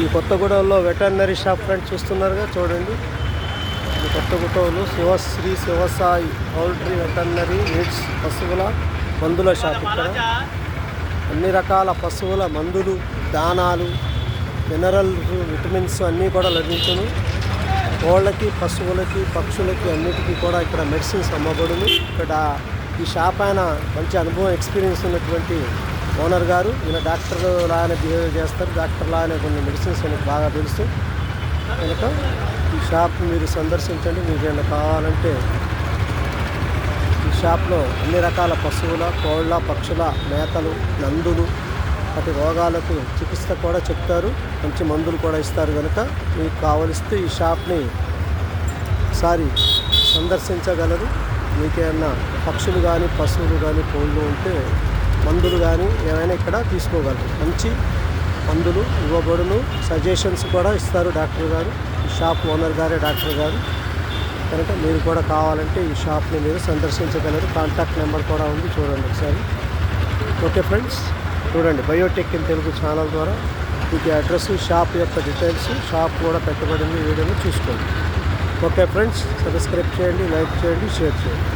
ఈ కొత్తగూడెంలో veterinary shop friends చూస్తున్నారుగా, చూడండి. ఈ కొత్తగూడెంలో Shivasri Shivasai poultry veterinary needs పశువుల మందుల షాప్. ఇక్కడ అన్ని రకాల పశువుల మందులు, దానాలు, మినరల్స్, విటమిన్స్ అన్నీ కూడా లభించును. కోళ్ళకి, పశువులకి, పక్షులకి అన్నిటికీ కూడా ఇక్కడ మెడిసిన్స్ అమ్మబడును. ఇక్కడ ఈ షాప్ ఆయన మంచి అనుభవం, ఎక్స్పీరియన్స్ ఉన్నటువంటి ఓనర్ గారు. ఈయన డాక్టర్ లాగానే బిహేవ్ చేస్తారు. డాక్టర్ లాగానే కొన్ని మెడిసిన్స్ ఆయనకు బాగా తెలుసు. కనుక ఈ షాప్ మీరు సందర్శించండి. మీకు ఏమైనా కావాలంటే ఈ షాప్లో అన్ని రకాల పశువుల, కోళ్ళ, పక్షుల మేతలు, నందులు, వాటి రోగాలకు చికిత్స కూడా చెప్తారు. మంచి మందులు కూడా ఇస్తారు. కనుక మీకు కావలిస్తే ఈ షాప్ని ఒకసారి సందర్శించగలరు. మీకేమన్నా పక్షులు కానీ, పశువులు కానీ, కోళ్ళు ఉంటే మందులు కానీ ఏమైనా ఇక్కడ తీసుకోగలరు. మంచి మందులు ఇవ్వబడును. సజెషన్స్ కూడా ఇస్తారు డాక్టర్ గారు. ఈ షాప్ ఓనర్ గారే డాక్టర్ గారు. కనుక మీరు కూడా కావాలంటే ఈ షాప్ని మీరు సందర్శించగలరు. కాంటాక్ట్ నెంబర్ కూడా ఉంది, చూడండి ఒకసారి. ఓకే ఫ్రెండ్స్, చూడండి. బయోటెక్ ఇన్ తెలుగు ఛానల్ ద్వారా మీకు అడ్రస్, షాప్ యొక్క డీటెయిల్స్, షాప్ కూడా పెట్టబడింది. వీడియోని చూసుకోండి. ఓకే ఫ్రెండ్స్, సబ్స్క్రైబ్ చేయండి, లైక్ చేయండి, షేర్ చేయండి.